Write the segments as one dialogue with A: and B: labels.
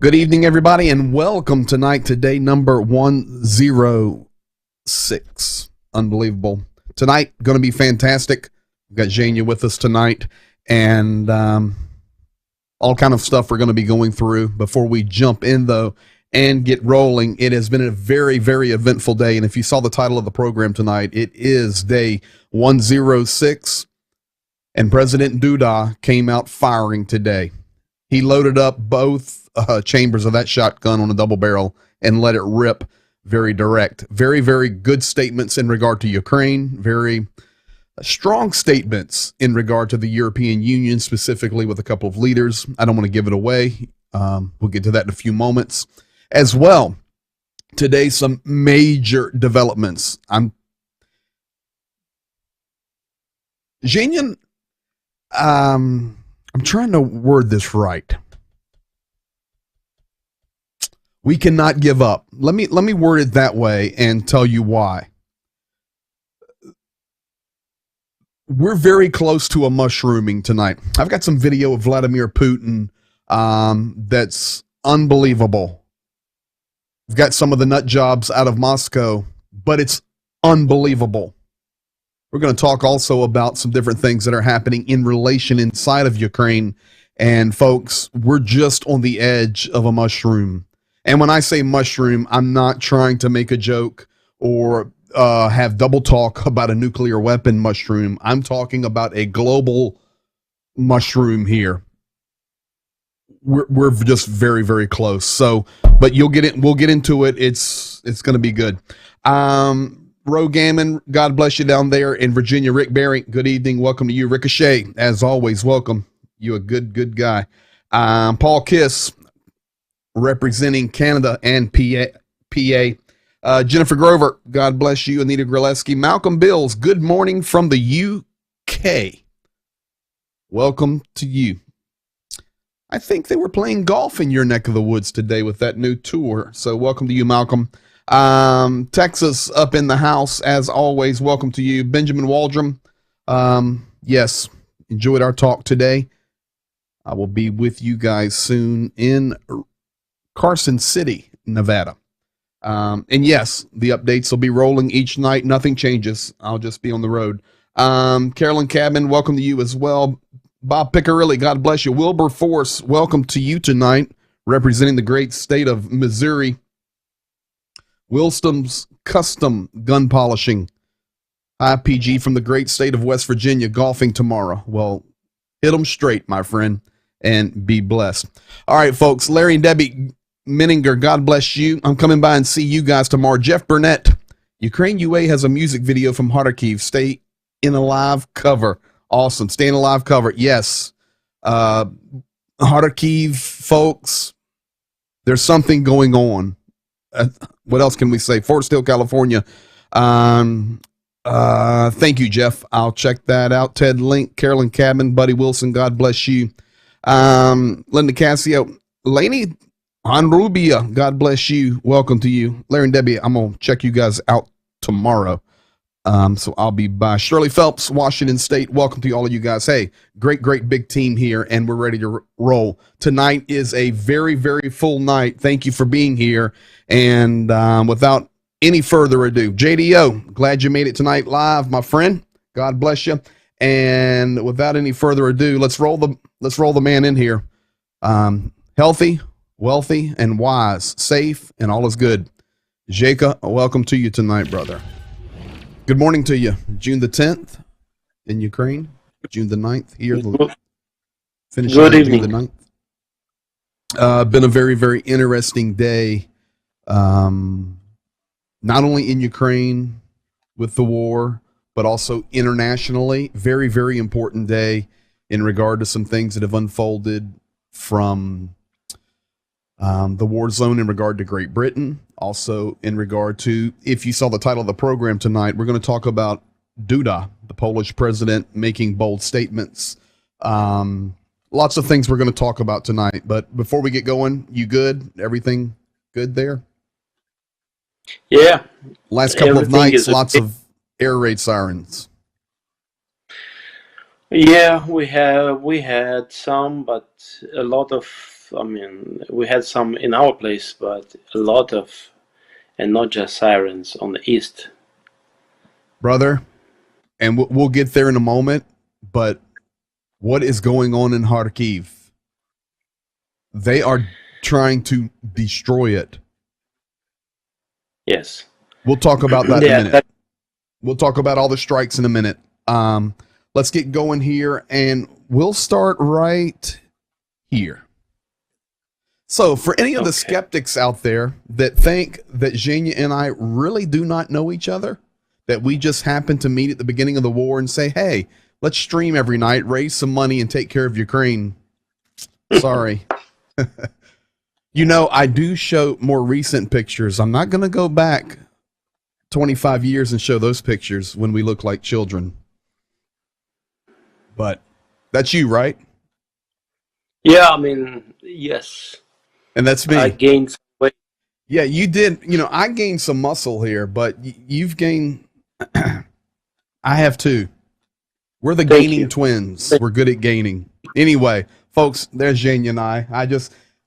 A: Good evening, everybody, and welcome tonight to day number 106. Unbelievable. Tonight, going to be fantastic. We've got Jania with us tonight, and all kind of stuff we're going to be going through. Before we jump in, though, and get rolling, it has been a very, very eventful day, and if you saw the title of the program tonight, it is day 106, and President Duda came out firing today. He loaded up both chambers of that shotgun on a double barrel and let it rip. Very direct. Very, very good statements in regard to Ukraine. Very strong statements in regard to the European Union, specifically with a couple of leaders. I don't want to give it away. We'll get to that in a few moments. As well, today, some major developments. Janian, I'm trying to word this right. We cannot give up. Let me word it that way and tell you why. We're very close to a mushrooming tonight. I've got some video of Vladimir Putin that's unbelievable. We've got some of the nut jobs out of Moscow, but it's unbelievable. We're going to talk also about some different things that are happening in relation inside of Ukraine. And folks, we're just on the edge of a mushroom. And when I say mushroom, I'm not trying to make a joke or have double talk about a nuclear weapon mushroom. I'm talking about a global mushroom here. We're just very, very close. So, but we'll get into it. It's going to be good. Ro Gammon, God bless you down there in Virginia. Rick Berry, good evening. Welcome to you. Ricochet, as always, welcome. You a good guy. Paul Kiss, representing Canada and PA. Jennifer Grover, God bless you. Anita Graleski. Malcolm Bills, good morning from the UK. Welcome to you. I think they were playing golf in your neck of the woods today with that new tour. So welcome to you, Malcolm. Texas up in the house, as always. Welcome to you. Benjamin Waldron. Yes, enjoyed our talk today. I will be with you guys soon in Carson City, Nevada. And yes, the updates will be rolling each night. Nothing changes. I'll just be on the road. Carolyn Cabin, welcome to you as well. Bob Piccarilli, God bless you. Wilbur Force, welcome to you tonight, representing the great state of Missouri. Wilstom's Custom Gun Polishing. IPG from the great state of West Virginia, golfing tomorrow. Well, hit them straight, my friend, and be blessed. All right, folks, Larry and Debbie Menninger, God bless you. I'm coming by and see you guys tomorrow. Jeff Burnett, Ukraine UA has a music video from Kharkiv. Stay in a live cover. Awesome. Stay in a live cover. Yes. Kharkiv, folks, there's something going on. What else can we say? Fort Steele, California. Thank you, Jeff. I'll check that out. Ted Link, Carolyn Cabin, Buddy Wilson, God bless you. Linda Cassio, Laney Honrubia, God bless you. Welcome to you. Larry and Debbie, I'm going to check you guys out tomorrow. So I'll be by. Shirley Phelps, Washington State, welcome to all of you guys. Hey, great big team here, and we're ready to roll. Tonight is a very, very full night. Thank you for being here. And without any further ado, JDO, glad you made it tonight live, my friend. God bless you. And without any further ado, let's roll the man in here. Healthy, wealthy, and wise, safe, and all is good. Jaka, welcome to you tonight, brother. Good morning to you. June the 10th in Ukraine. June the 9th here. Finishing
B: Good evening.
A: June the 9th. Been a very, very interesting day. Not only in Ukraine with the war, but also internationally. Very, very important day in regard to some things that have unfolded from the war zone in regard to Great Britain. Also in regard to, if you saw the title of the program tonight, we're going to talk about Duda, the Polish president, making bold statements. Lots of things we're going to talk about tonight. But before we get going, you good? Everything good there?
B: Yeah.
A: Last couple of nights, lots of air raid sirens.
B: Yeah, we had some, but a lot of I mean, we had some in our place, but a lot of, and not just sirens on the east.
A: Brother, and we'll get there in a moment, but what is going on in Kharkiv? They are trying to destroy it.
B: Yes.
A: We'll talk about that in a minute. We'll talk about all the strikes in a minute. Let's get going here, and we'll start right here. So for any of the skeptics out there that think that Zhenya and I really do not know each other, that we just happened to meet at the beginning of the war and say, hey, let's stream every night, raise some money, and take care of Ukraine. Sorry. You know, I do show more recent pictures. I'm not going to go back 25 years and show those pictures when we look like children. But that's you, right?
B: Yeah, I mean, yes.
A: And that's me.
B: I gained some weight.
A: Yeah, you did. You know, I gained some muscle here, but you've gained. I have too. We're the gaining twins. We're good at gaining. Anyway, folks, there's Zhenya and I.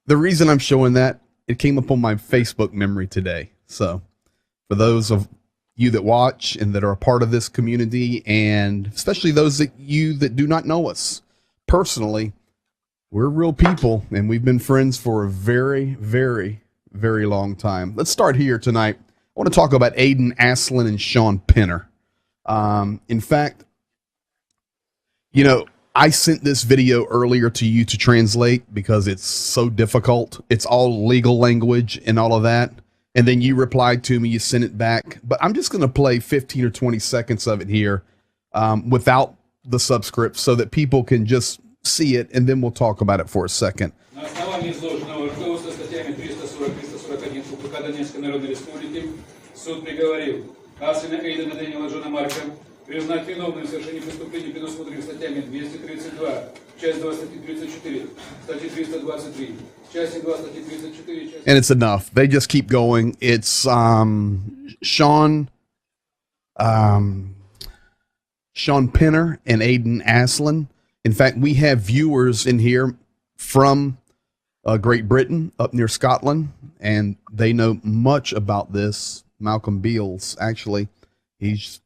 A: The reason I'm showing that, it came up on my Facebook memory today. So for those of you that watch and that are a part of this community, and especially those that do not know us personally, we're real people, and we've been friends for a very, very, very long time. Let's start here tonight. I want to talk about Aiden, Aslan, and Sean Penner. In fact, you know, I sent this video earlier to you to translate because it's so difficult. It's all legal language and all of that. And then you replied to me, you sent it back. But I'm just going to play 15 or 20 seconds of it here without the subscript so that people can just see it, and then we'll talk about it for a second.
C: Признать виновным в совершении преступлений, предусмотренных статьями 232, часть 2, статьи 34, статьи 323, часть 2, статьи 34, часть...
A: And it's enough. They just keep going. It's Sean Penner and Aiden Aslan. In fact, we have viewers in here from Great Britain, up near Scotland, and they know much about this. Malcolm Beals, actually, he's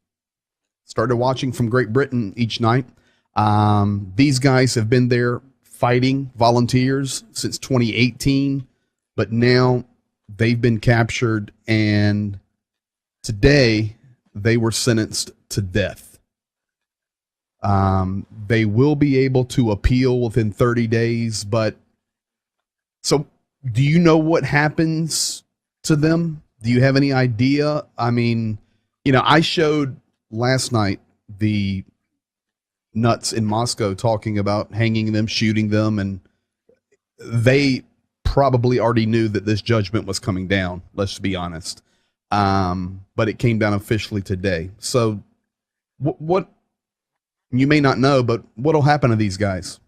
A: started watching from Great Britain each night. These guys have been there fighting volunteers since 2018, but now they've been captured, and today they were sentenced to death. They will be able to appeal within 30 days, but so do you know what happens to them? Do you have any idea? I mean, you know, I showed last night the nuts in Moscow talking about hanging them, shooting them, and they probably already knew that this judgment was coming down, let's be honest. But it came down officially today. So what you may not know, but what'll happen to these guys?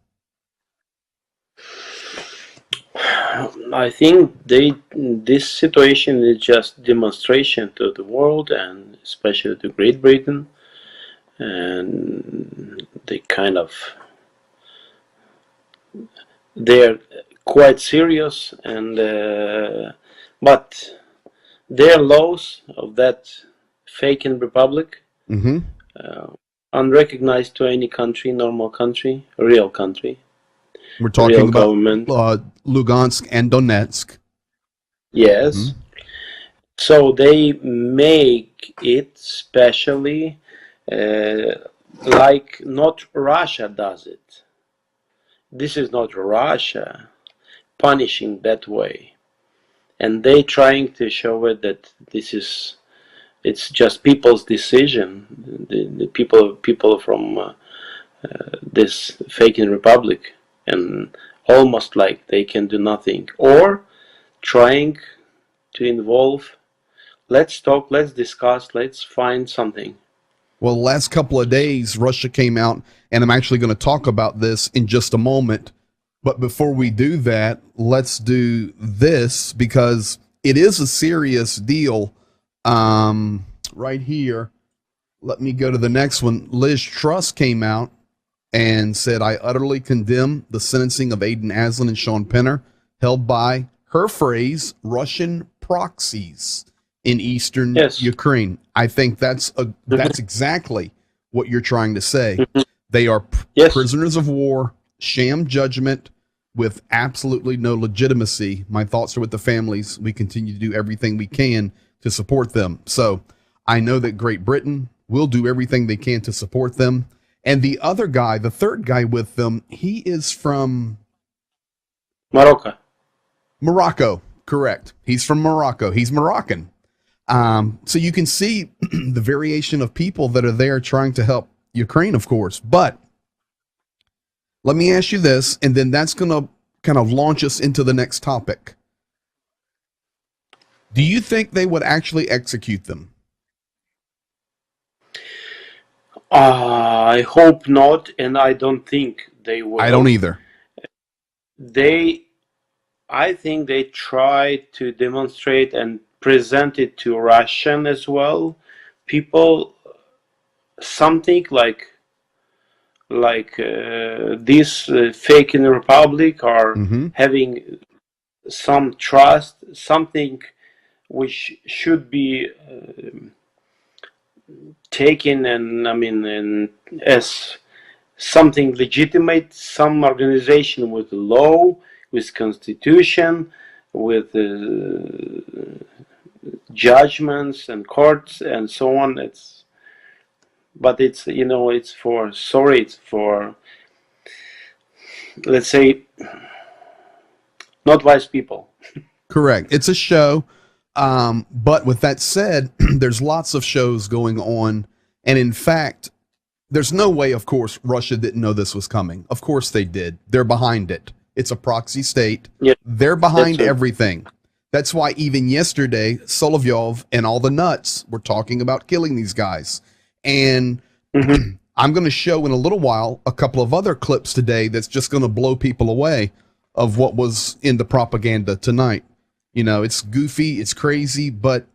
B: I think this situation is just demonstration to the world, and especially to Great Britain, and they're quite serious, and but their laws of that fake republic, unrecognized to any country, normal country, real country.
A: We're talking about Lugansk and Donetsk.
B: Yes. So they make it specially like not Russia does it. This is not Russia punishing that way. And they trying to show it that it's just people's decision. The people from this fake republic, and almost like they can do nothing, or trying to involve, let's talk, let's discuss, let's find something.
A: Well, the last couple of days, Russia came out, and I'm actually going to talk about this in just a moment. But before we do that, let's do this, because it is a serious deal. Right here, let me go to the next one. Liz Truss came out and said, I utterly condemn the sentencing of Aiden Aslan and Sean Penner. held by her phrase Russian proxies in eastern
B: Yes.
A: Ukraine. I think that's exactly what you're trying to say. They are
B: Yes.
A: prisoners of war, sham judgment with absolutely no legitimacy. My thoughts are with the families. We continue to do everything we can to support them. So I know that Great Britain will do everything they can to support them. And the other guy, the third guy with them, he is from
B: Morocco.
A: Morocco. Correct. He's from Morocco. He's Moroccan. So you can see the variation of people that are there trying to help Ukraine, of course. But let me ask you this, and then that's going to kind of launch us into the next topic. Do you think they would actually execute them?
B: I hope not, and I don't think they will.
A: I don't either.
B: I think they try to demonstrate and present it to Russian as well. People, something like this fake in the republic are having some trust, something which should be taken and as something legitimate, some organization with law, with constitution, with judgments and courts and so on. But it's for let's say not wise people.
A: Correct. It's a show. But with that said, there's lots of shows going on. And in fact, there's no way, of course, Russia didn't know this was coming. Of course they did. They're behind it. It's a proxy state.
B: Yeah,
A: they're behind everything. That's why even yesterday, Solovyov and all the nuts were talking about killing these guys. And I'm going to show in a little while a couple of other clips today that's just going to blow people away of what was in the propaganda tonight. You know, it's goofy, it's crazy, but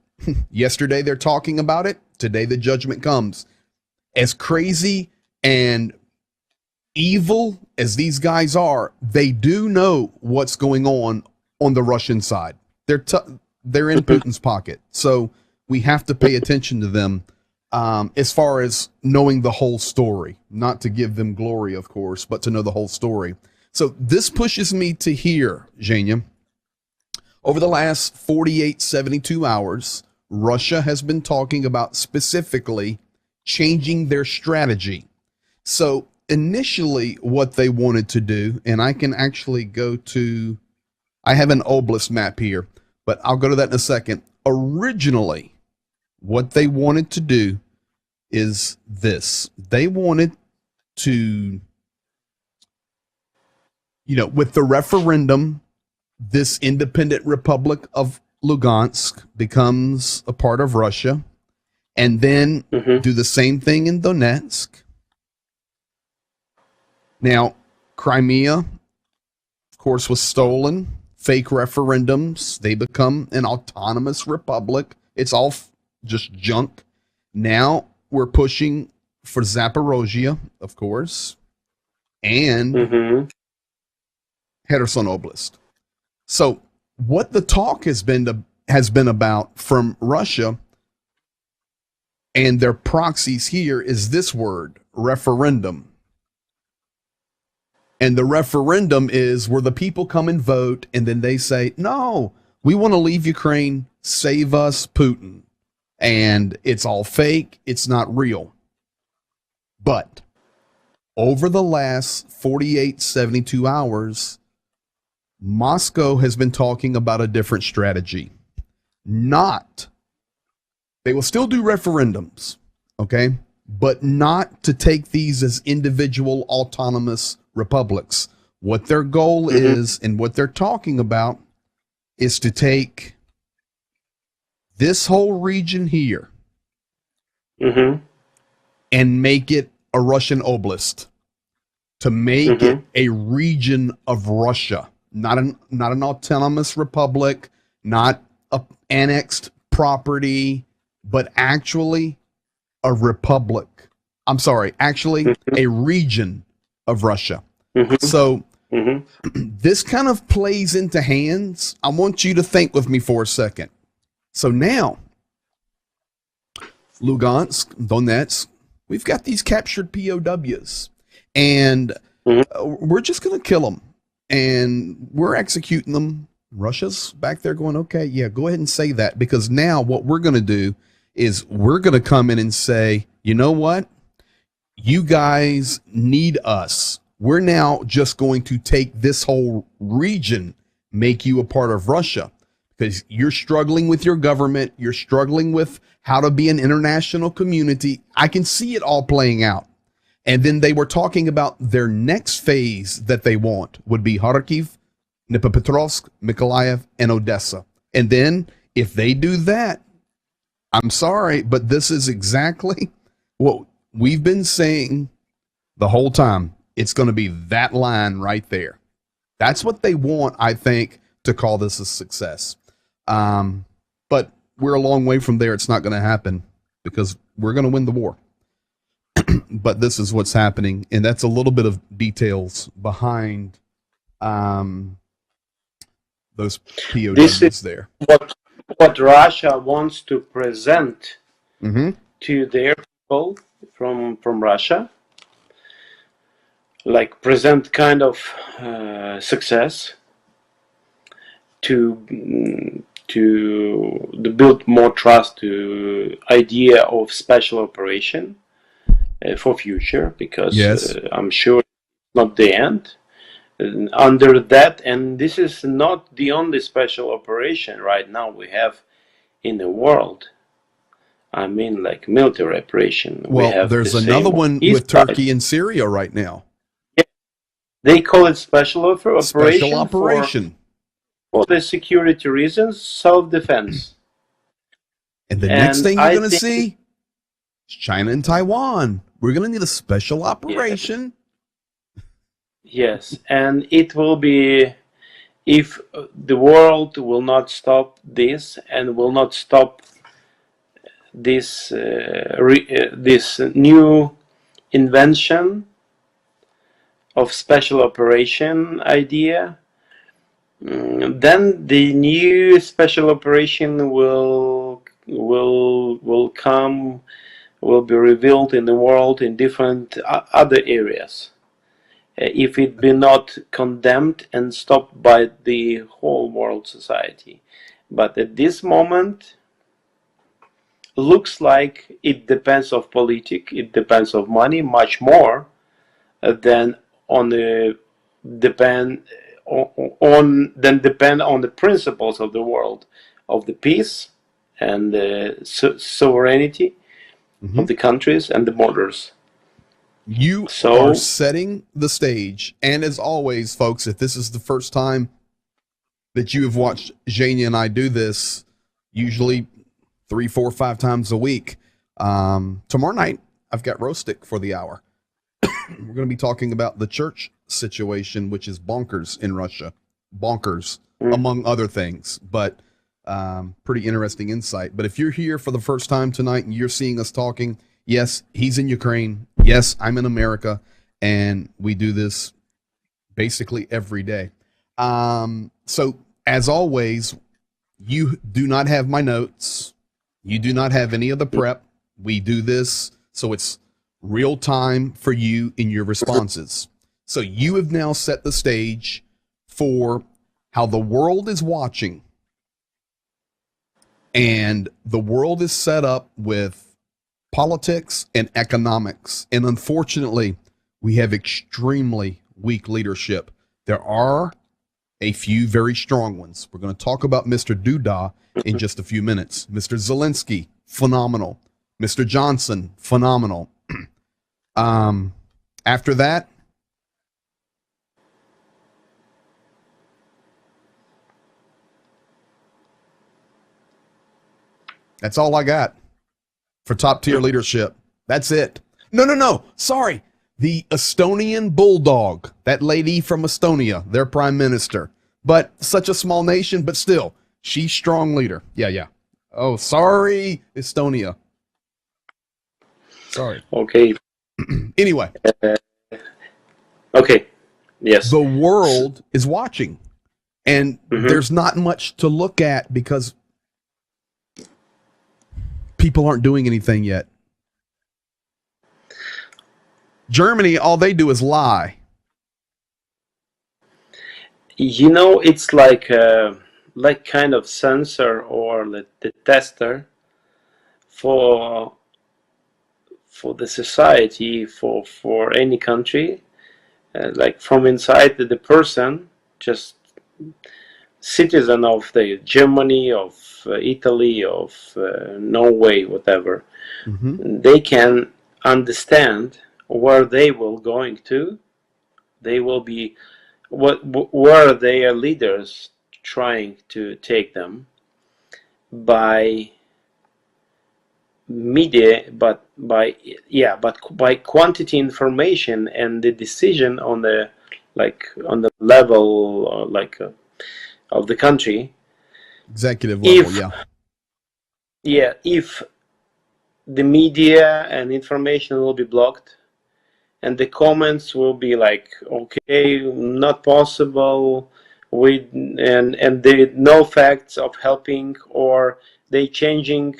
A: yesterday they're talking about it. Today the judgment comes. As crazy and evil as these guys are, they do know what's going on the Russian side. They're in Putin's pocket. So we have to pay attention to them as far as knowing the whole story. Not to give them glory, of course, but to know the whole story. So this pushes me to here, Zhenya. Over the last 48, 72 hours, Russia has been talking about specifically changing their strategy. So initially what they wanted to do, and I can actually go to, I have an oblast map here, but I'll go to that in a second. Originally, what they wanted to do is this. They wanted to, with the referendum, this independent Republic of Lugansk becomes a part of Russia, and then do the same thing in Donetsk. Now, Crimea, of course, was stolen. Fake referendums. They become an autonomous republic. It's all just junk. Now we're pushing for Zaporozhye, of course, and Kherson Oblast. So what the talk has been about from Russia and their proxies here is this word, referendum. And the referendum is where the people come and vote, and then they say, no, we want to leave Ukraine, save us, Putin. And it's all fake, it's not real. But over the last 48, 72 hours, Moscow has been talking about a different strategy. They will still do referendums, okay? But not to take these as individual autonomous republics. What their goal is and what they're talking about is to take this whole region here and make it a Russian oblast, to make it a region of Russia. Not an autonomous republic, not a annexed property, but actually a republic. I'm sorry, actually a region of Russia. So
B: Hmm.
A: This kind of plays into hands. I want you to think with me for a second. So now, Lugansk, Donetsk, we've got these captured POWs, and
B: Hmm.
A: we're just going to kill them, and we're executing them. Russia's back there going, okay, yeah, go ahead and say that, because now what we're going to do is we're going to come in and say, you know what? You guys need us. We're now just going to take this whole region, make you a part of Russia, because you're struggling with your government. You're struggling with how to be an international community. I can see it all playing out. And then they were talking about their next phase that they want would be Kharkiv, Dnipropetrovsk, Mykolaiv, and Odessa. And then if they do that, I'm sorry, but this is exactly what we've been saying the whole time. It's going to be that line right there. That's what they want, I think, to call this a success. But we're a long way from there. It's not going to happen because we're going to win the war. But this is what's happening, and that's a little bit of details behind those POWs
B: This is
A: there.
B: what Russia wants to present
A: Mm-hmm.
B: to their people from Russia, like present kind of success to build more trust to idea of special operation for future, because
A: Yes.
B: I'm sure it's not the end. And under that, and this is not the only special operation right now we have in the world. I mean, like military operation. We
A: Well,
B: have
A: there's
B: the
A: another
B: same
A: one
B: east
A: with
B: side.
A: Turkey and Syria right now.
B: They call it special operation.
A: Special operation.
B: For the security reasons, self-defense.
A: And the next
B: And
A: thing you're
B: I
A: going to
B: think-
A: see is China and Taiwan. We're going to need a special operation.
B: Yes, and it will be, if the world will not stop this and will not stop this this new invention of special operation idea, then the new special operation will come, will be revealed in the world in different other areas. If it be not condemned and stopped by the whole world society. But at this moment, looks like it depends of politics, it depends of money much more than on the depend on the principles of the world, of the peace and the sovereignty of the countries and the borders.
A: You are setting the stage. And as always, folks, if this is the first time that you have watched Zhenya and I do this, usually 3, 4, 5 times a week, tomorrow night, I've got Roastic for the hour. We're going to be talking about the church situation, which is bonkers in Russia. Bonkers, among other things. But pretty interesting insight. But if you're here for the first time tonight and you're seeing us talking, yes, he's in Ukraine. Yes, I'm in America, and we do this basically every day. So, as always, you do not have my notes. You do not have any of the prep. We do this so it's real time for you in your responses. So you have now set the stage for how the world is watching. And the world is set up with politics and economics. And unfortunately, we have extremely weak leadership. There are a few very strong ones. We're going to talk about Mr. Duda in just a few minutes. Mr. Zelensky, phenomenal. Mr. Johnson, phenomenal. After that, that's all I got for top tier leadership. That's it. No. Sorry. The Estonian bulldog, that lady from Estonia, their prime minister. But such a small nation, but still, she's strong leader. Yeah. Oh, sorry, Estonia. Sorry.
B: Okay.
A: Anyway.
B: Okay. Yes.
A: The world is watching, and there's not much to look at because people aren't doing anything yet. Germany, all they do is lie.
B: You know, it's like kind of sensor or the tester for the society, for any country, like from inside the person, just citizen of the Germany, of Italy, of Norway, whatever. They can understand where they will going to. They will be where their leaders trying to take them by media, but by quantity information and the decision on the level of the country,
A: executive level.
B: If the media and information will be blocked, and the comments will be like, okay, not possible, and there no facts of helping, or they changing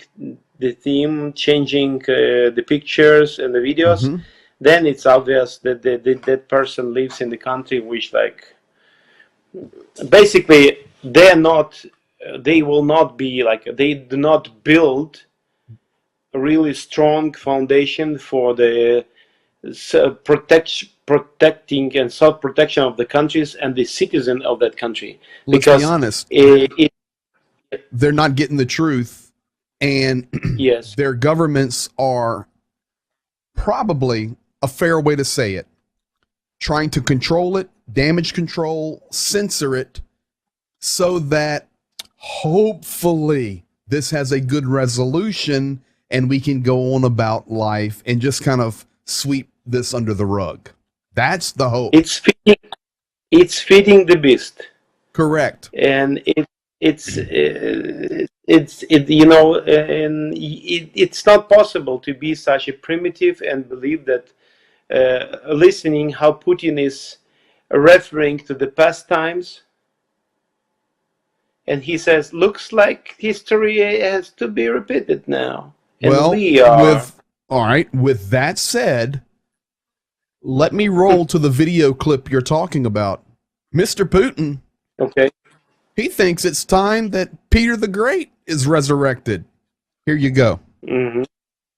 B: the theme, changing the pictures and the videos, then it's obvious that that person lives in the country which, like, basically they will not be like, they do not build a really strong foundation for the protecting and self-protection of the countries and the citizen of that country.
A: Let's
B: because
A: be honest, they're not getting the truth, and
B: yes,
A: their governments are, probably a fair way to say it, trying to control it, damage control, censor it, so that hopefully this has a good resolution and we can go on about life and just kind of sweep this under the rug. That's the hope.
B: It's feeding the beast.
A: Correct.
B: And it's you know, and it's not possible to be such a primitive and believe that listening how Putin is referring to the past times, and he says, looks like history has to be repeated now. And
A: well,
B: we are.
A: All right, with that said, let me roll to the video clip you're talking about. Mr. Putin,
B: okay,
A: he thinks it's time that Peter the Great is resurrected. Here you go.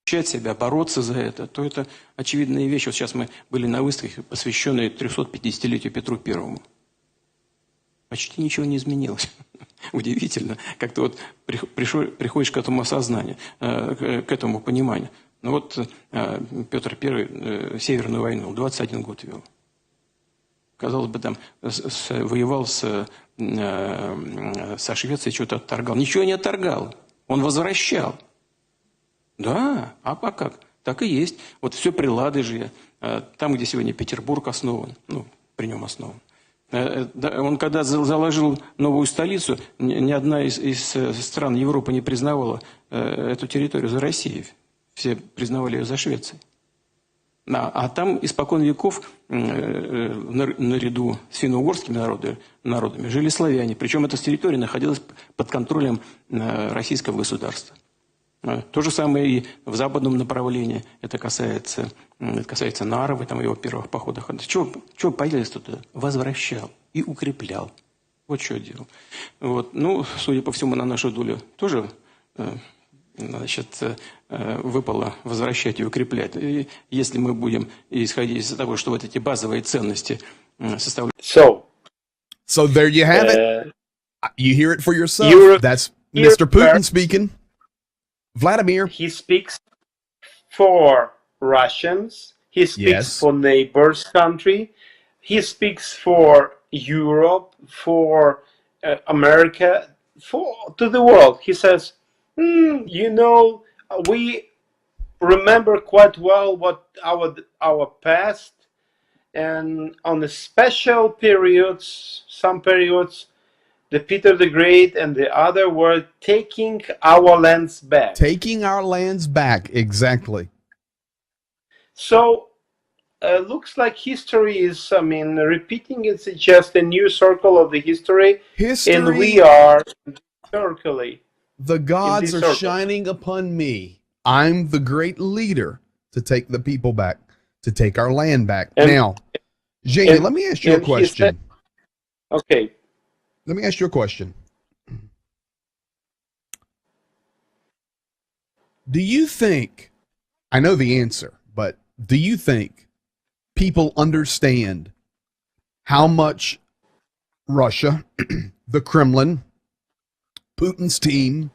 D: Себя, бороться за это, то это очевидная вещь. Вот сейчас мы были на выставке, посвященной 350-летию Петру Первому. Почти ничего не изменилось. Удивительно. Как-то вот приходишь к этому осознанию, к этому пониманию. Ну вот Петр I Северную войну 21 год вел. Казалось бы, там воевал со Швецией, что-то отторгал. Ничего не отторгал. Он возвращал. Да, а как? Так и есть. Вот все при Ладыже, там, где сегодня Петербург основан, ну, при нем основан. Он когда заложил новую столицу, ни одна из стран Европы не признавала эту территорию за Россией. Все признавали ее за Швецией. А там испокон веков наряду с финно-угорскими народами жили славяне. Причем эта территория находилась под контролем российского государства. То же самое и в западном направлении. Это касается Нарвы, там, его первых походах. Чего появилось тут? Возвращал и укреплял. Вот что делал. Вот. Ну, судя по всему, на нашу долю тоже выпало возвращать и укреплять. И если мы будем исходить из того, что вот эти базовые ценности составляют...
A: So there you have it. You hear it for yourself. That's Mr. Putin speaking. Vladimir.
B: He speaks for Russians. He speaks for neighbors' country. He speaks for Europe, for America, to the world. He says, you know, we remember quite well what our past, and on the special periods, some periods, the Peter the Great and the other were taking our lands back.
A: Taking our lands back, exactly.
B: So looks like history is, I mean, repeating. It's just a new circle of the history. And we are circling.
A: The gods are shining upon me. I'm the great leader to take the people back, to take our land back. Now, Jamie, let me ask you a question.
B: Okay.
A: Let me ask you a question. Do you think, I know the answer, but do you think people understand how much Russia, the Kremlin, Putin's team,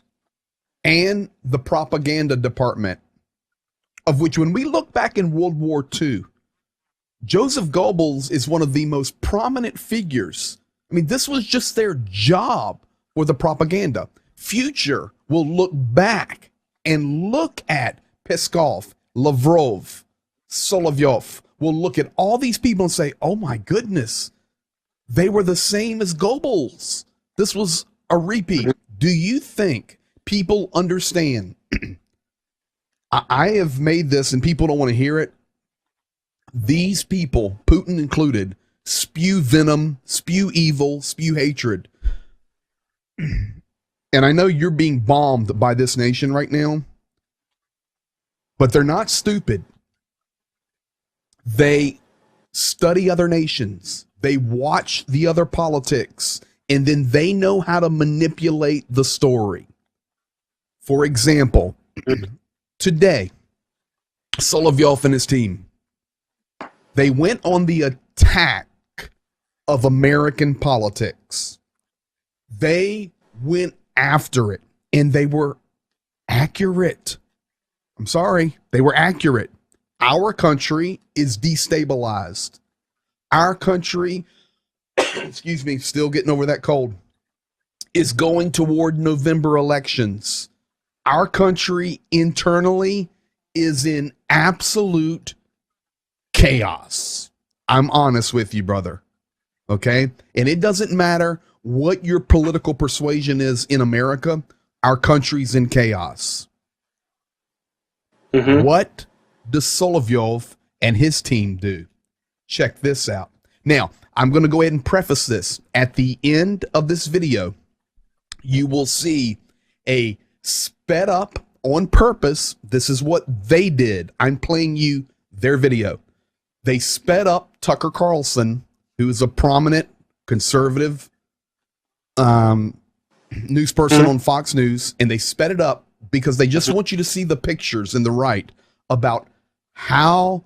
A: and the propaganda department, of which when we look back in World War II, Joseph Goebbels is one of the most prominent figures. I mean, this was just their job for the propaganda. Future will look back and look at Peskov, Lavrov, Solovyov, will look at all these people and say, oh my goodness, they were the same as Goebbels. This was a repeat. Do you think people understand? I have made this and people don't want to hear it. These people, Putin included, spew venom, spew evil, spew hatred. And I know you're being bombed by this nation right now, but they're not stupid. They study other nations. They watch the other politics, and then they know how to manipulate the story. For example, today, Solovyov and his team, they went on the attack of American politics. They went after it, and they were accurate. I'm sorry, they were accurate. Our country is destabilized. Our country, excuse me, still getting over that cold, is going toward November elections. Our country internally is in absolute chaos. I'm honest with you, brother. Okay? And it doesn't matter what your political persuasion is in America, our country's in chaos. Mm-hmm. What does Solovyov and his team do? Check this out. Now, I'm going to go ahead and preface this. At the end of this video, you will see a sped up on purpose. This is what they did. I'm playing you their video. They sped up Tucker Carlson, who is a prominent conservative news person on Fox News, and they sped it up because they just want you to see the pictures in the right about how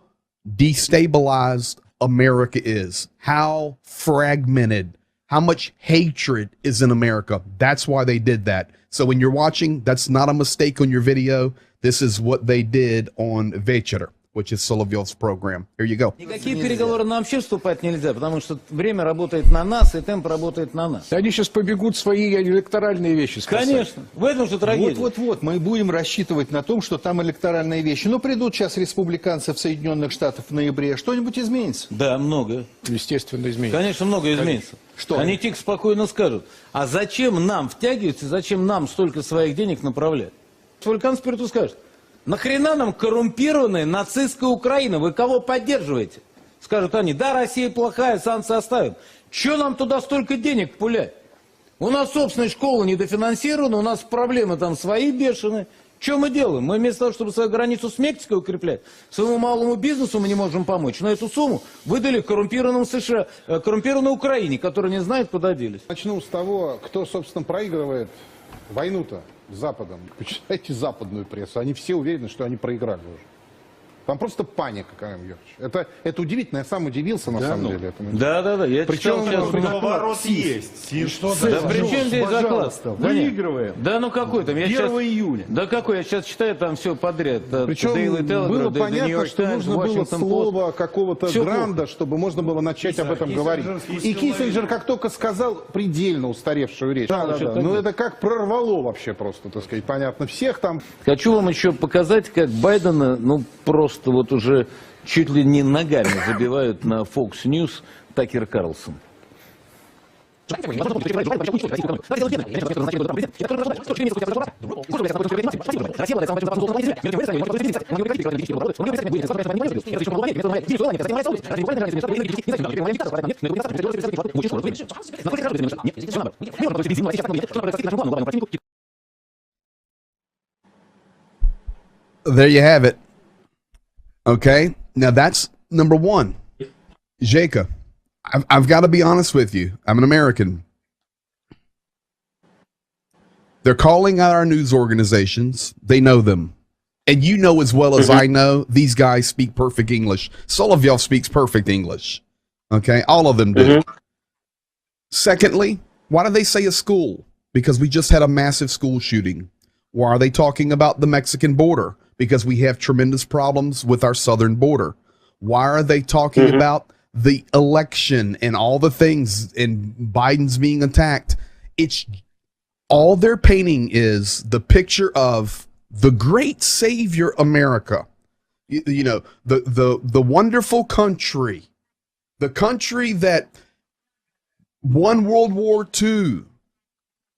A: destabilized America is, how fragmented, how much hatred is in America. That's why they did that. So when you're watching, that's not a mistake on your video. This is what they did on Вечер, which is Solovyov's program. Here you go.
E: Никакие переговоры нам вообще вступать нельзя, потому что время работает на нас, и темп работает на нас.
F: Они сейчас побегут свои электоральные вещи спасать.
E: Конечно, в этом же трагедия.
F: Вот, мы будем рассчитывать на том, что там электоральные вещи. Но придут сейчас республиканцы в Соединенных Штатах в ноябре, что-нибудь изменится?
E: Да, много.
F: Естественно, изменится.
E: Конечно, много изменится.
F: Что?
E: Они тихо, спокойно скажут, а зачем нам втягиваться, зачем нам столько своих денег направлять? Республиканцы вперед скажут, нахрена нам коррумпированная нацистская Украина? Вы кого поддерживаете? Скажут они, да, Россия плохая, санкции оставим. Че нам туда столько денег пулять? У нас собственная школа недофинансирована, у нас проблемы там свои бешеные. Что мы делаем? Мы вместо того, чтобы свою границу с Мексикой укреплять, своему малому бизнесу мы не можем помочь. Но эту сумму выдали коррумпированным США, коррумпированной Украине, которая не знает, куда делись.
G: Начну с того, кто, собственно, проигрывает войну-то с Западом. Почитайте западную прессу. Они все уверены, что они проиграли уже. Там просто паника, Карим Георгиевич. Это удивительно. Я сам удивился, на самом деле. Этому.
E: Да. Я
G: Причем
H: поворот есть.
E: Да при чем здесь заклад?
H: Выигрываем.
E: Да ну какой там?
H: 1 июня.
E: Да какой? Я сейчас читаю там все подряд.
G: Причем было понятно, что нужно было слово какого-то гранда, чтобы можно было начать об этом говорить. И Киссинджер, как только сказал предельно устаревшую речь. Да. Ну это как прорвало вообще просто, так сказать, понятно. Всех там.
E: Хочу вам еще показать, как Байдена, ну просто вот уже чуть ли не ногами забивают на Fox News Такер Карлсон.
A: There you have it. Okay, now that's number one. Jacob, I've got to be honest with you. I'm an American. They're calling out our news organizations. They know them. And you know as well as I know, these guys speak perfect English. Solovyov speaks perfect English. Okay, all of them do. Secondly, why do they say a school? Because we just had a massive school shooting. Why are they talking about the Mexican border? Because we have tremendous problems with our southern border. Why are they talking about the election and all the things and Biden's being attacked? It's all they're painting is the picture of the great savior America. You know, the wonderful country, the country that won World War II,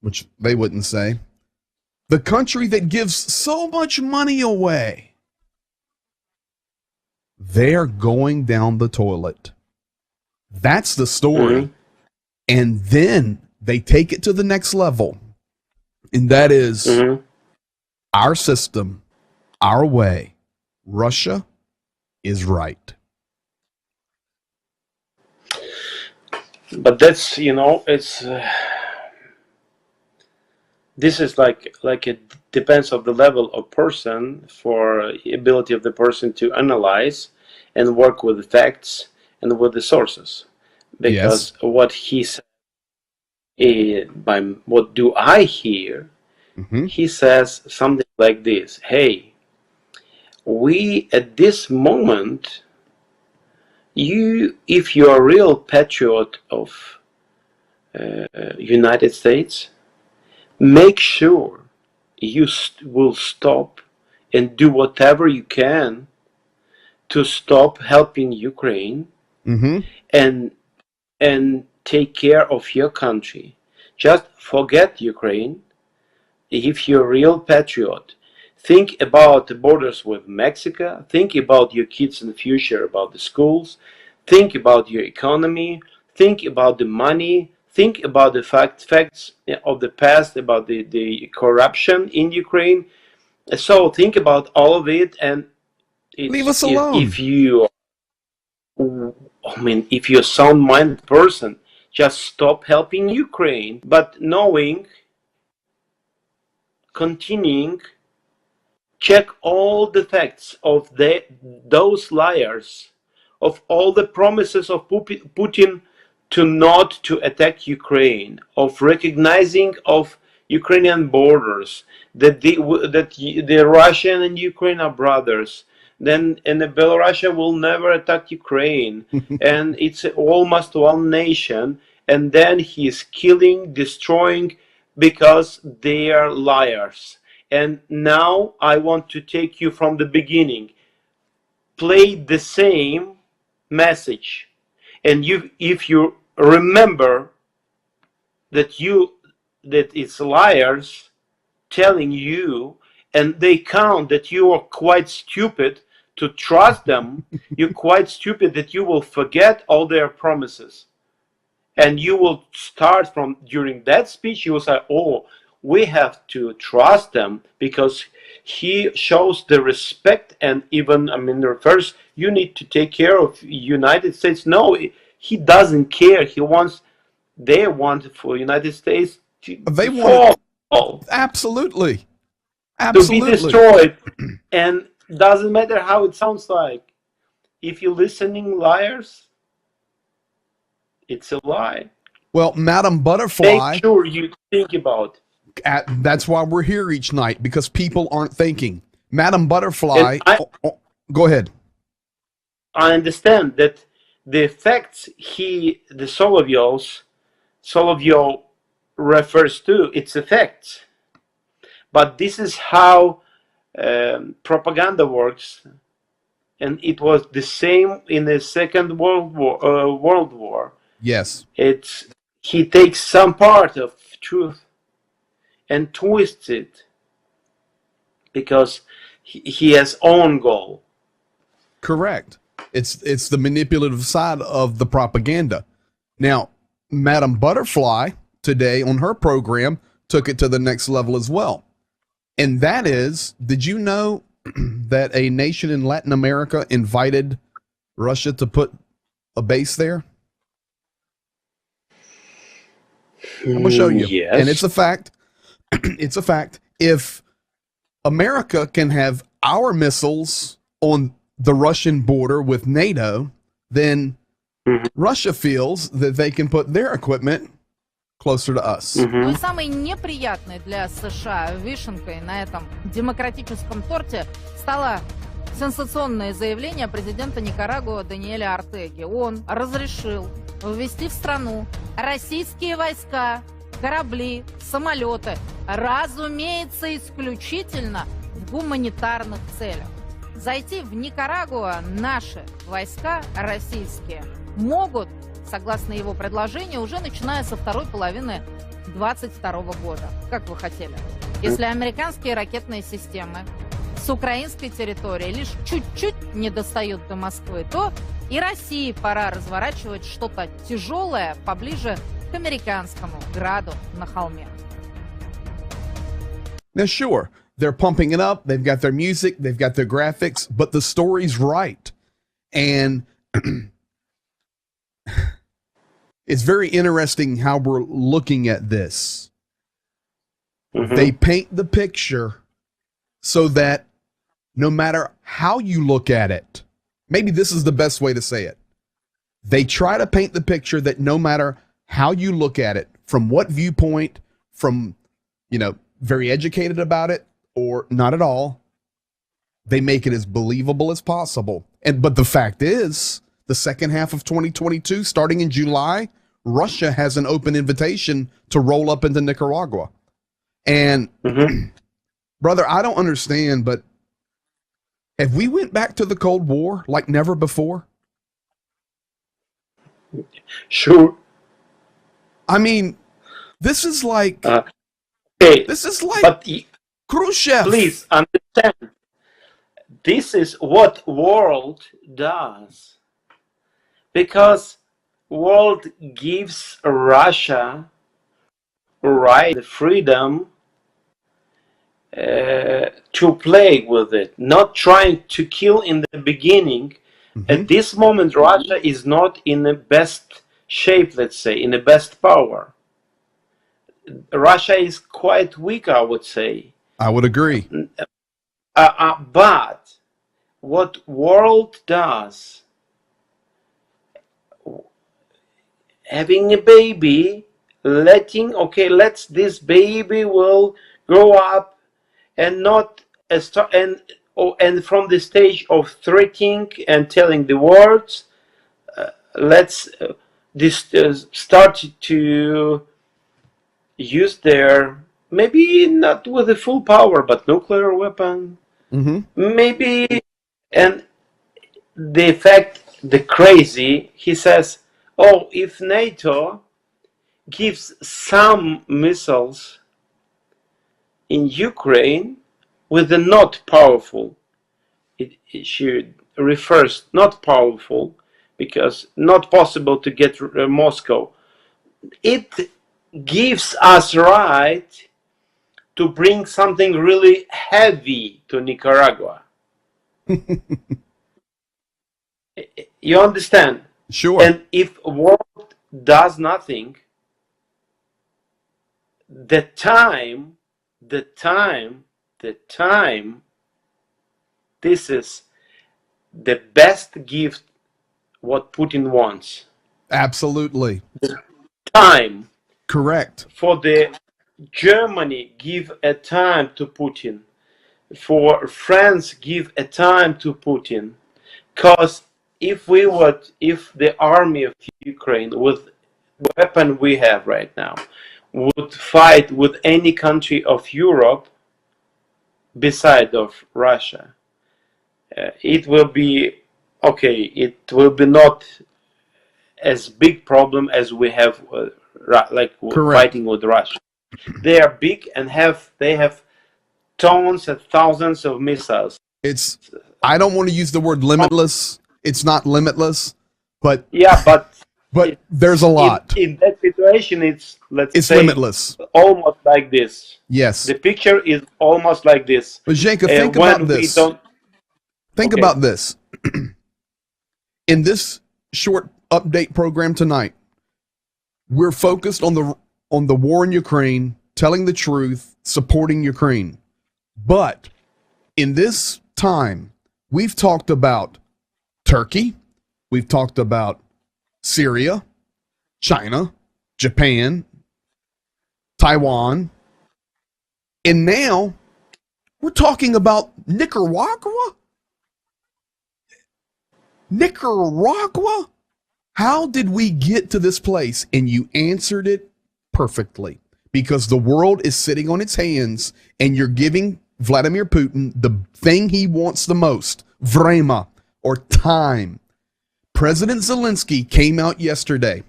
A: which they wouldn't say. The country that gives so much money away. They're going down the toilet. That's the story. And then they take it to the next level. And that is our system, our way. Russia is right.
B: But that's, you know, it's... this is like it depends on the level of person for ability of the person to analyze and work with the facts and with the sources, because what he said, by what do I hear, he says something like this: hey, we at this moment, if you're a real patriot of United States, make sure you will stop and do whatever you can to stop helping Ukraine and take care of your country. Just forget Ukraine. If you're a real patriot, think about the borders with Mexico, think about your kids in the future, about the schools, think about your economy, think about the money, think about the facts of the past, about the corruption in Ukraine. So think about all of it, and
A: leave us alone.
B: If you're a sound-minded person, just stop helping Ukraine, but knowing, continuing, check all the facts of those liars, of all the promises of Putin to not to attack Ukraine, of recognizing of Ukrainian borders, that the Russian and Ukraine are brothers, and the Belarus will never attack Ukraine, and it's almost one nation, and then he is killing, destroying, because they are liars. And now I want to take you from the beginning. Play the same message, and if you remember that it's liars telling you, and they count that you are quite stupid to trust them, you're quite stupid that you will forget all their promises, and you will start from, during that speech you will say, oh, we have to trust them because he shows the respect, and even, refers, you need to take care of United States. No, he doesn't care. They want for United States to fall.
A: Absolutely.
B: To be destroyed. And doesn't matter how it sounds like. If you're listening, liars, it's a lie.
A: Well, Madam Butterfly.
B: Make sure you think about.
A: That's why we're here each night, because people aren't thinking. Madam Butterfly. Go ahead.
B: I understand that the facts the Solovyov refers to, it's a fact. But this is how propaganda works, and it was the same in the Second World War.
A: Yes.
B: he takes some part of truth and twists it because he has own goal.
A: Correct. It's the manipulative side of the propaganda. Now, Madam Butterfly today on her program took it to the next level as well. And that is, did you know that a nation in Latin America invited Russia to put a base there? I'm going to show you.
B: Yes.
A: And it's a fact. It's a fact. If America can have our missiles on the Russian border with NATO, then Russia feels that they can put their equipment closer to us.
I: Ну и самой неприятной для США вишенкой на этом демократическом торте стало сенсационное заявление президента Никарагуа Даниэля Ортеги. Он разрешил ввести в страну российские войска, корабли, самолеты, разумеется, исключительно в гуманитарных целях. Зайти в Никарагуа наши войска российские могут, согласно его предложению, уже начиная со второй половины 2022 года. Как вы хотели? Если американские ракетные системы с украинской территории лишь чуть-чуть не достают до Москвы, то и России пора разворачивать что-то тяжелое поближе к американскому граду на холме.
A: Now, sure, they're pumping it up. They've got their music. They've got their graphics. But the story's right. And it's very interesting how we're looking at this. They paint the picture so that no matter how you look at it, maybe this is the best way to say it. They try to paint the picture that no matter how you look at it, from what viewpoint, from, very educated about it or not at all, they make it as believable as possible. But the fact is, the second half of 2022, starting in July, Russia has an open invitation to roll up into Nicaragua. And brother, I don't understand, but have we went back to the Cold War like never before?
B: Sure.
A: I mean, this is like
B: Okay,
A: this is like
B: but
A: Khrushchev.
B: please understand, this is what world does, because world gives Russia right, the freedom to play with it, not trying to kill in the beginning. At this moment, Russia is not in the best shape, let's say, in the best power. Russia is quite weak, I would say.
A: I would agree.
B: But what world does, having a baby, let's this baby will grow up and not and from the stage of threatening and telling the words, let's start to use their, maybe not with the full power, but nuclear weapon, maybe. And the fact, the crazy, he says, oh, if NATO gives some missiles in Ukraine with the not powerful, she refers not powerful because not possible to get Moscow, it gives us right to bring something really heavy to Nicaragua. You understand?
A: Sure.
B: And if world does nothing, the time, this is the best gift what Putin wants.
A: Absolutely.
B: Time.
A: Correct.
B: For the Germany, give a time to Putin. For France, give a time to Putin. Because if the army of Ukraine, with weapon we have right now, would fight with any country of Europe beside of Russia, it will be okay. It will be not as big problem as we have
A: Correct.
B: fighting with Russia. They are big and they have tons and thousands of missiles.
A: I don't want to use the word limitless. It's not limitless, but
B: yeah, but
A: there's a lot.
B: In that situation, it's say
A: limitless,
B: almost like this.
A: Yes,
B: the picture is almost like this.
A: But Zhenka, think about this. Think about this. In this short update program tonight, we're focused on the war in Ukraine, telling the truth, supporting Ukraine. But in this time, we've talked about Turkey, we've talked about Syria, China, Japan, Taiwan, and now we're talking about Nicaragua? Nicaragua? How did we get to this place? And you answered it perfectly. Because the world is sitting on its hands and you're giving Vladimir Putin the thing he wants the most, vrema, or time. President Zelensky came out yesterday,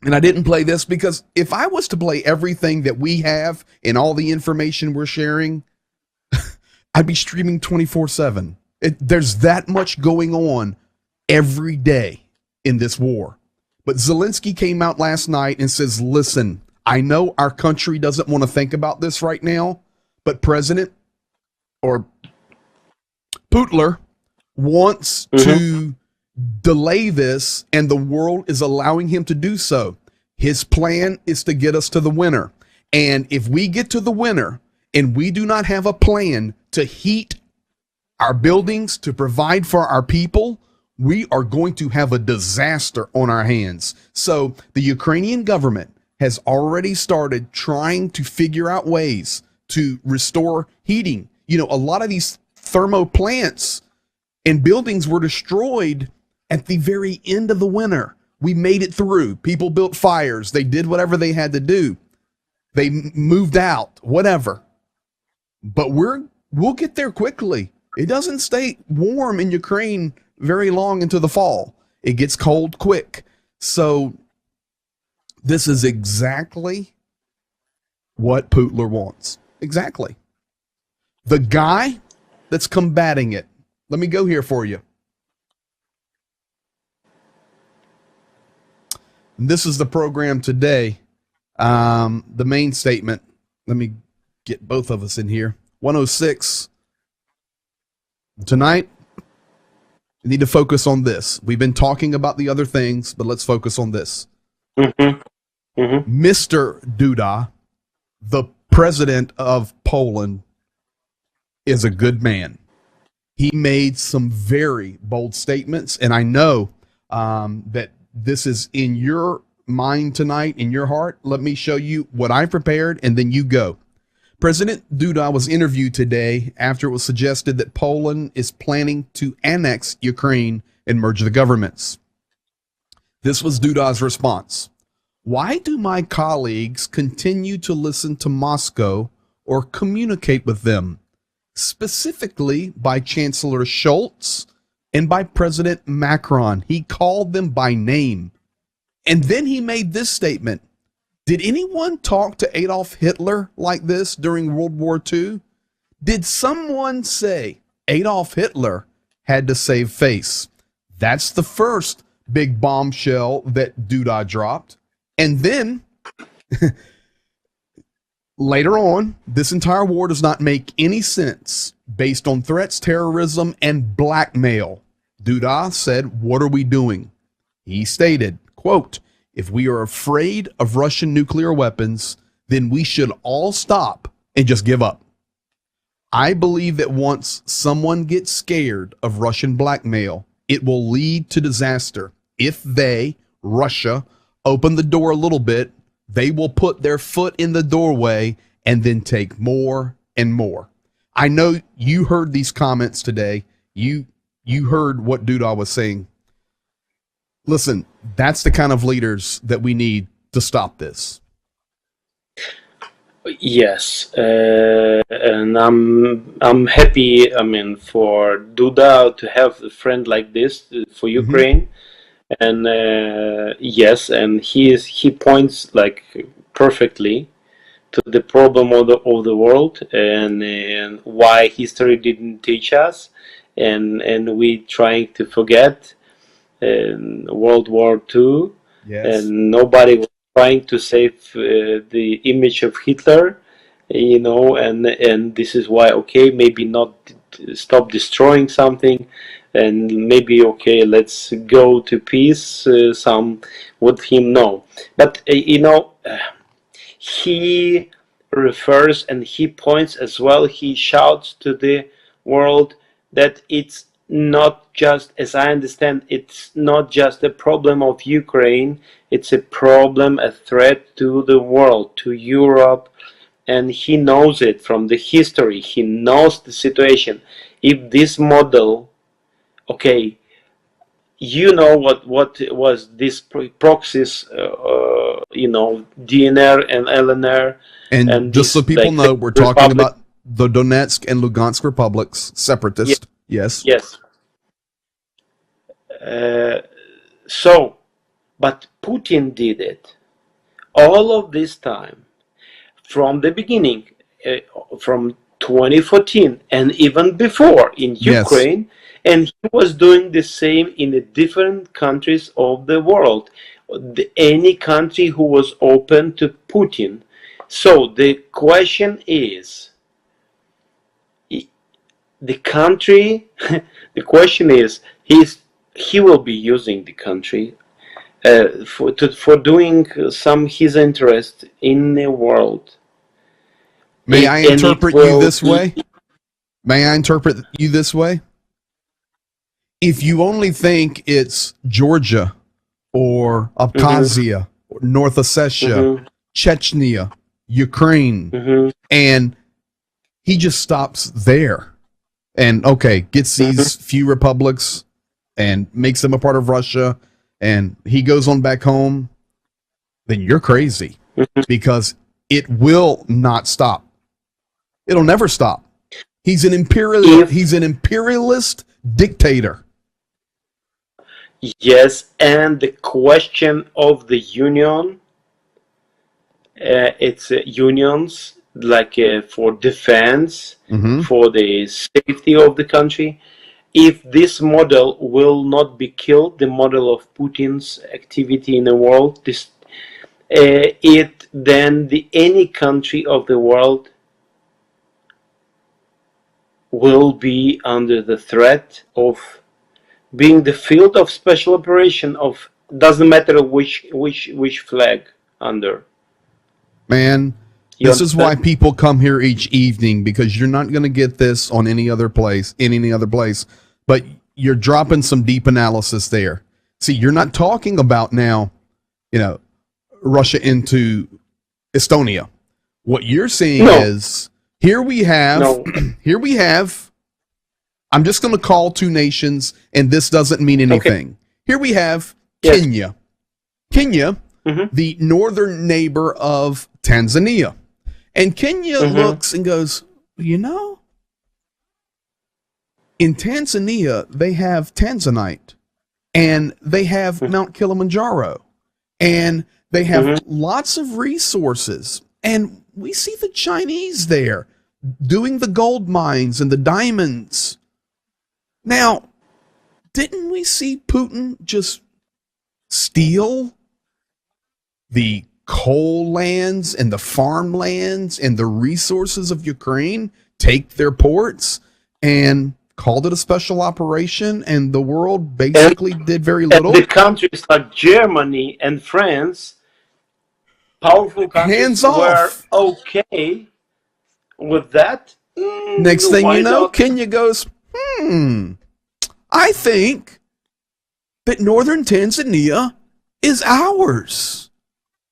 A: and I didn't play this because if I was to play everything that we have and all the information we're sharing, I'd be streaming 24/7. There's that much going on every day in this war. But Zelensky came out last night and says, listen, I know our country doesn't want to think about this right now, but President or Putler wants to delay this, and the world is allowing him to do so. His plan is to get us to the winter. And if we get to the winter and we do not have a plan to heat our buildings, to provide for our people, we are going to have a disaster on our hands. So the Ukrainian government has already started trying to figure out ways to restore heating. You know, a lot of these thermo plants and buildings were destroyed at the very end of the winter. We made it through. People built fires. They did whatever they had to do. They moved out, whatever. But we'll get there quickly. It doesn't stay warm in Ukraine very long into the fall. It gets cold quick. So this is exactly what Putler wants. Exactly. The guy that's combating it. Let me go here for you. And this is the program today. The main statement. Let me get both of us in here. 106. Tonight, we need to focus on this. We've been talking about the other things, but let's focus on this. Mr. Duda, the president of Poland, is a good man. He made some very bold statements, and I know that this is in your mind tonight, in your heart. Let me show you what I prepared, and then you go. President Duda was interviewed today after it was suggested that Poland is planning to annex Ukraine and merge the governments. This was Duda's response. Why do my colleagues continue to listen to Moscow or communicate with them, specifically by Chancellor Scholz and by President Macron? He called them by name. And then he made this statement. Did anyone talk to Adolf Hitler like this during World War II? Did someone say Adolf Hitler had to save face? That's the first big bombshell that Duda dropped. And then later on, this entire war does not make any sense based on threats, terrorism, and blackmail. Duda said, what are we doing? He stated, quote, if we are afraid of Russian nuclear weapons, then we should all stop and just give up. I believe that once someone gets scared of Russian blackmail, it will lead to disaster. If they, Russia, open the door a little bit, they will put their foot in the doorway and then take more and more. I know you heard these comments today. You heard what Duda was saying. Listen, that's the kind of leaders that we need to stop this.
B: Yes, and I'm happy. I mean, for Duda to have a friend like this for Ukraine, And yes, and he points like perfectly to the problem of the world, and why history didn't teach us, and we trying to forget World War II,
A: Yes.
B: and nobody was trying to save the image of Hitler, and this is why, okay, maybe not stop destroying something, and maybe, okay, let's go to peace. Some would him know, but he refers and he points as well, he shouts to the world that it's not just, as I understand, it's not just a problem of Ukraine, it's a problem, a threat to the world, to Europe, and he knows it from the history, he knows the situation. If this model, okay, what was this proxies, DNR and LNR,
A: And just
B: this
A: so people
B: like
A: know, we're talking about the Donetsk and Lugansk republics, separatist. Yes.
B: yes. So, but Putin did it all of this time from the beginning, from 2014 and even before in Ukraine, and he was doing the same in the different countries of the world, any country who was open to Putin. So the question is, the country, the question is, he will be using the country for doing some his interest in the world.
A: May I interpret you this way? May I interpret you this way? If you only think it's Georgia or Abkhazia, or North Ossetia, Chechnya, Ukraine, and he just stops there and, okay, gets these few republics and makes them a part of Russia, and he goes on back home, then you're crazy, because it will not stop. It'll never stop. He's an imperialist dictator.
B: Yes, and the question of the union, it's unions like for defense, for the safety of the country. If this model will not be killed, the model of Putin's activity in the world, then any country of the world will be under the threat of being the field of special operation of, doesn't matter which flag under.
A: Man, this is why people come here each evening, because you're not going to get this on any other place, but you're dropping some deep analysis there. See, you're not talking about now, Russia into Estonia. What you're seeing is, here we have, I'm just going to call two nations, and this doesn't mean anything. Okay. Here we have Kenya. Kenya, the northern neighbor of Tanzania. And Kenya looks and goes, in Tanzania, they have Tanzanite, and they have Mount Kilimanjaro, and they have lots of resources. And we see the Chinese there doing the gold mines and the diamonds. Now, didn't we see Putin just steal the coal lands and the farmlands and the resources of Ukraine, take their ports, and called it a special operation, and the world basically did very little?
B: And the countries like Germany and France, powerful countries, were okay with that.
A: Next thing you know, Kenya goes, I think that northern Tanzania is ours.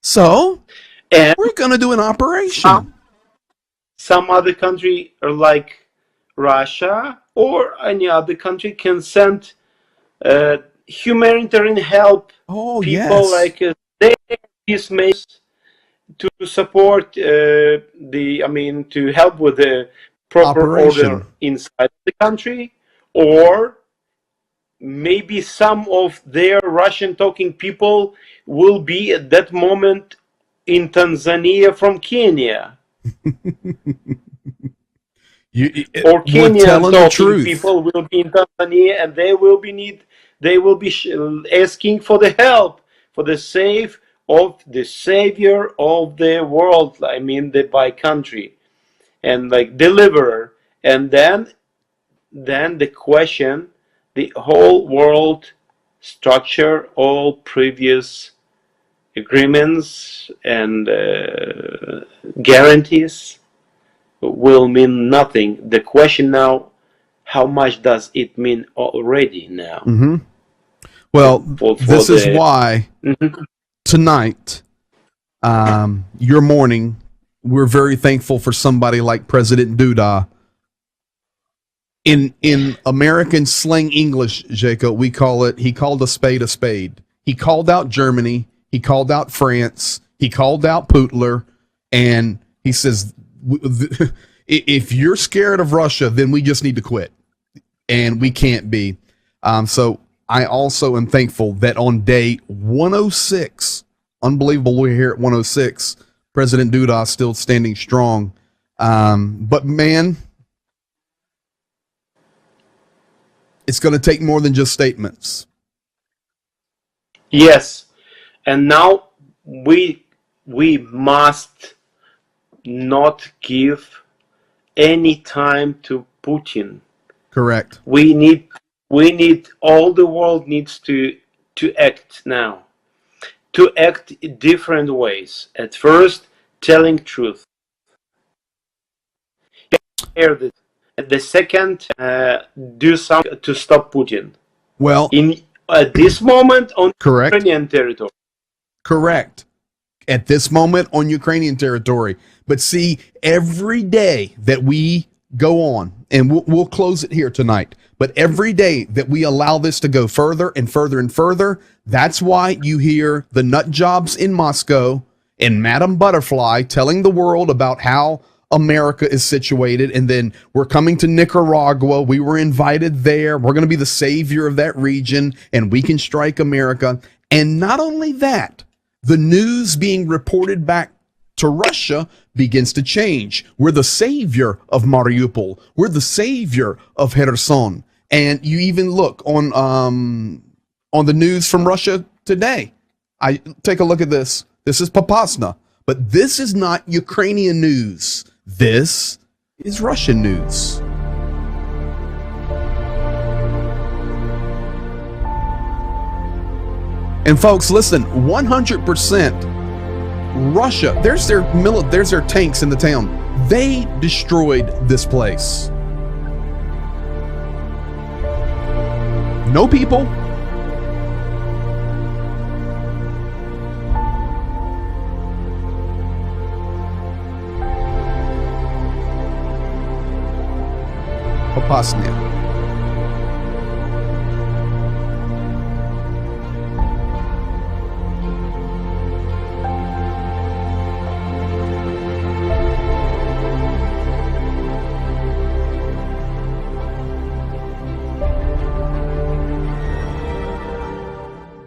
A: So, we're going to do an operation.
B: Some other country, like Russia or any other country, can send humanitarian help. People like peacemakers to support to help with the proper order inside the country, or maybe some of their Russian talking people will be at that moment in Tanzania from Kenya. Or Kenyan talking people will be in Tanzania, and they will be asking for the help, for the save of the savior of the world. I mean, by country, and like deliverer. And then the question, the whole world structure, all previous agreements and guarantees will mean nothing. The question now, how much does it mean already now?
A: Mm-hmm. Well, this is why tonight, your morning, we're very thankful for somebody like President Duda. In American slang English, Jacob, we call it, he called a spade a spade. He called out Germany, he called out France, he called out Putler, and he says, if you're scared of Russia, then we just need to quit. And we can't be. So I also am thankful that on day 106, unbelievable we're here at 106, President Duda still standing strong. But man, it's going to take more than just statements.
B: Yes. And now we must not give any time to Putin.
A: Correct.
B: We need all the world needs to act now, to act in different ways. At first, telling truth. At the second, do something to stop Putin.
A: Well,
B: at this moment on
A: correct.
B: Ukrainian territory.
A: Correct. At this moment on Ukrainian territory. But see, every day that we go on, and we'll close it here tonight, but every day that we allow this to go further and further and further, that's why you hear the nut jobs in Moscow and Madame Butterfly telling the world about how America is situated, and then we're coming to Nicaragua. We were invited there. We're going to be the savior of that region, and we can strike America. And not only that, the news being reported back to Russia begins to change. We're the savior of Mariupol. We're the savior of Kherson. And you even look on the news from Russia today. I take a look at this. This is Popasna, but this is not Ukrainian news. This is Russian news. And folks, listen, 100% Russia, there's their tanks in the town. They destroyed this place. No people. Popasnia.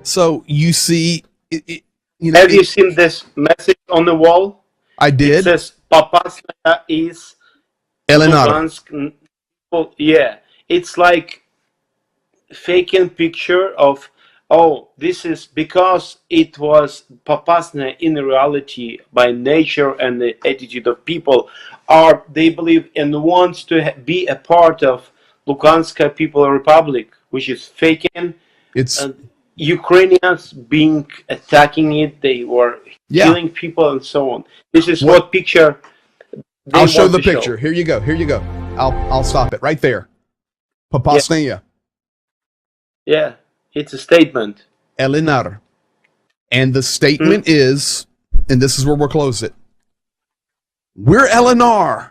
A: So you see,
B: have you seen this message on the wall?
A: I did.
B: It says Popasna is
A: Lugansk.
B: Yeah, it's like faking picture of, oh, this is because it was Popasna in reality by nature and the attitude of people are, they believe and wants to be a part of Lugansk People Republic, which is faking.
A: It's
B: Ukrainians being attacking it, they were killing people and so on. This is what picture
A: I'll show the picture. Here you go. Here you go. I'll stop it right there. Popasnia.
B: Yeah, it's a statement.
A: Elinar. And the statement is, and this is where we'll close it. We're Elinar.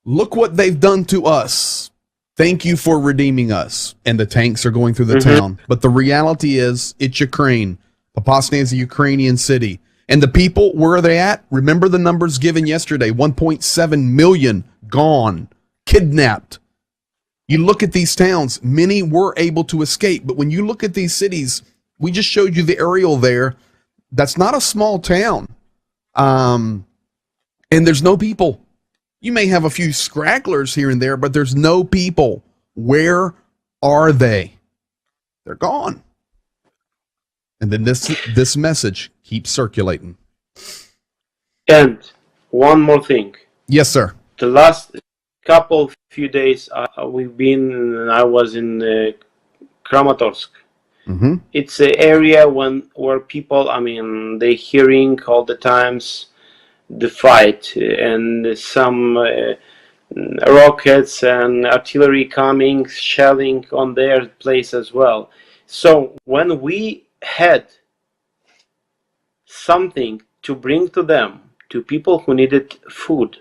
A: Look what they've done to us. Thank you for redeeming us. And the tanks are going through the town. But the reality is, it's Ukraine. Popasnia is a Ukrainian city. And the people, where are they at? Remember the numbers given yesterday. 1.7 million gone, kidnapped. You look at these towns, many were able to escape, but when you look at these cities, we just showed you the aerial there. That's not a small town. And there's no people. You may have a few scragglers here and there, but there's no people. Where are they? They're gone. And then this message keeps circulating.
B: And one more thing.
A: Yes, sir.
B: The last few days I was in Kramatorsk.
A: Mm-hmm.
B: It's an area where people, they hearing all the times the fight and some rockets and artillery coming, shelling on their place as well. So when we had something to bring to them, to people who needed food,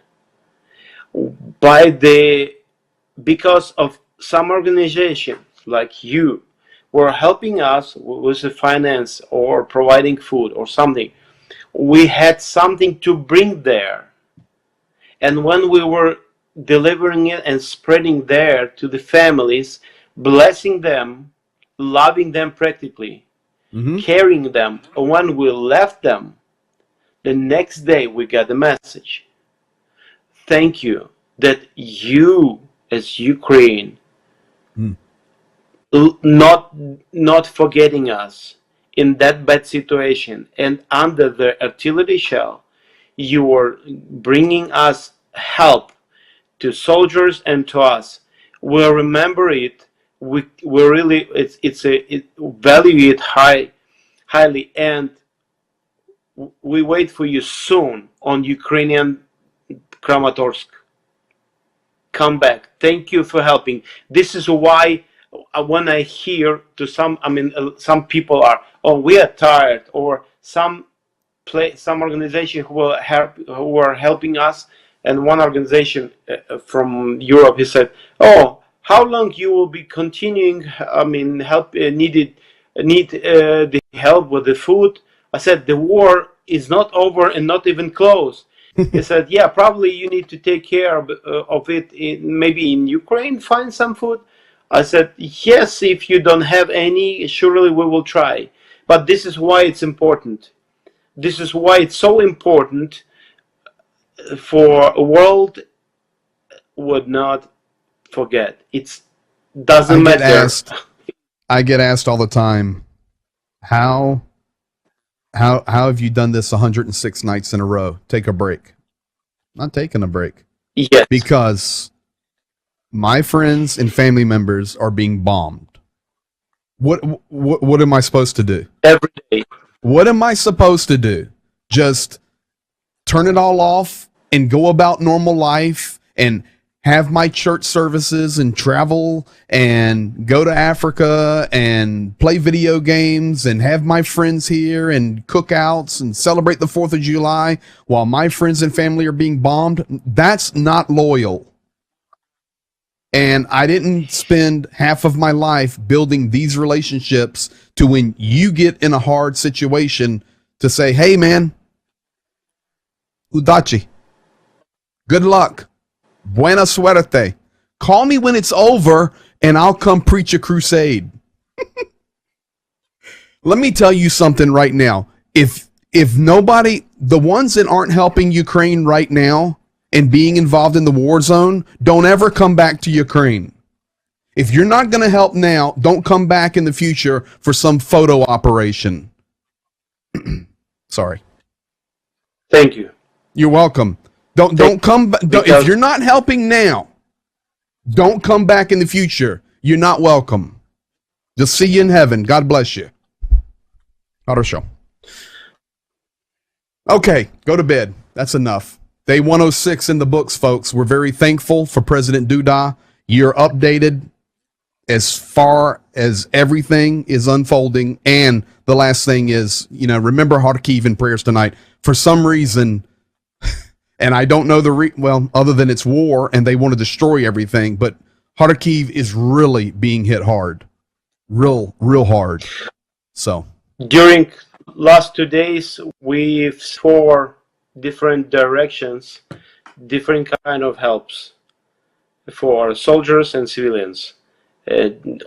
B: because of some organization like you were helping us with the finance or providing food or something, we had something to bring there. And when we were delivering it and spreading there to the families, blessing them, loving them practically, carrying them, when we left them, the next day we got the message. Thank you that you, as Ukraine, not forgetting us in that bad situation, and under the artillery shell, you are bringing us help to soldiers and to us. We'll remember it. We really value it highly, and we wait for you soon on Ukrainian Kramatorsk. Come back. Thank you for helping. This is why when I hear to some people are, oh, we are tired, or some organization who are helping us, and one organization from Europe, he said, oh, how long you will be continuing? Need the help with the food. I said, the war is not over and not even close. He said, yeah, probably you need to take care of it, maybe in Ukraine, find some food. I said, yes, if you don't have any, surely we will try. But this is why it's important. This is why it's so important for a world would not forget. It doesn't matter.
A: I get asked all the time, how have you done this 106 nights in a row? Take a break. Not taking a break.
B: Yes.
A: Because my friends and family members are being bombed. What am I supposed to do?
B: Every day.
A: What am I supposed to do? Just turn it all off and go about normal life and have my church services and travel and go to Africa and play video games and have my friends here and cookouts and celebrate the 4th of July while my friends and family are being bombed? That's not loyal. And I didn't spend half of my life building these relationships to when you get in a hard situation to say, hey man, Udachi, good luck. Buena suerte. Call me when it's over and I'll come preach a crusade. Let me tell you something right now. If nobody, the ones that aren't helping Ukraine right now and being involved in the war zone, don't ever come back to Ukraine. If you're not going to help now, don't come back in the future for some photo operation. Sorry.
B: Thank you.
A: You're welcome. Don't come back. If you're not helping now, don't come back in the future. You're not welcome. Just see you in heaven. God bless you. Show. Okay, go to bed. That's enough. Day 106 in the books, folks. We're very thankful for President Duda. You're updated as far as everything is unfolding. And the last thing is, remember Kharkiv in prayers tonight. For some reason, and I don't know other than it's war and they want to destroy everything, but Kharkiv is really being hit hard. Real hard. So.
B: During last 2 days, we've 4 different directions, different kind of helps. for soldiers and civilians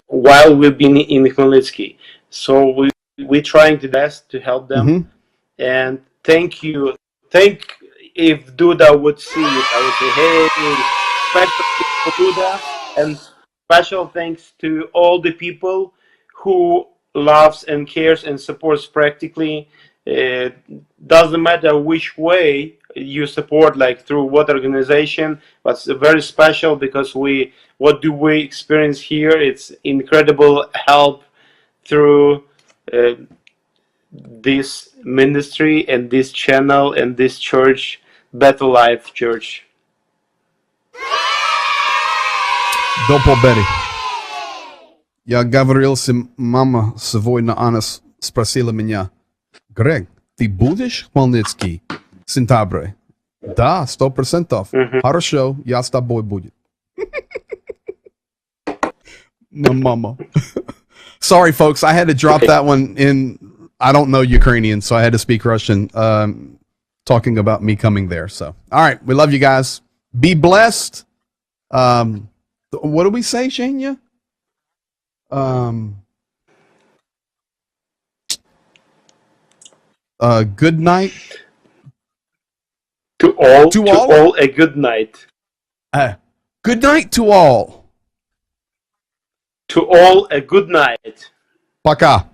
B: while we've been in Khmelnytsky. So we're trying the best to help them. And thank you. If Duda would see it, I would say, hey, special thanks for Duda, and special thanks to all the people who loves and cares and supports practically. Doesn't matter which way you support, like through what organization, but it's very special because what do we experience here? It's incredible help through this ministry and this channel and this church, Better Life Church.
A: До победы. Я говорил с мама сегодня, она спросила меня: Грег, ты будешь в Хмельницкий в сентябре? Да, 100%. Хорошо, я с тобой буду. My mama. Sorry, folks, I had to drop that one in. I don't know Ukrainian, so I had to speak Russian, talking about me coming there. So, all right, we love you guys. Be blessed. What do we say, Shania? Good night.
B: To all, a good night.
A: Good night to all.
B: To all, a good night.
A: Пока.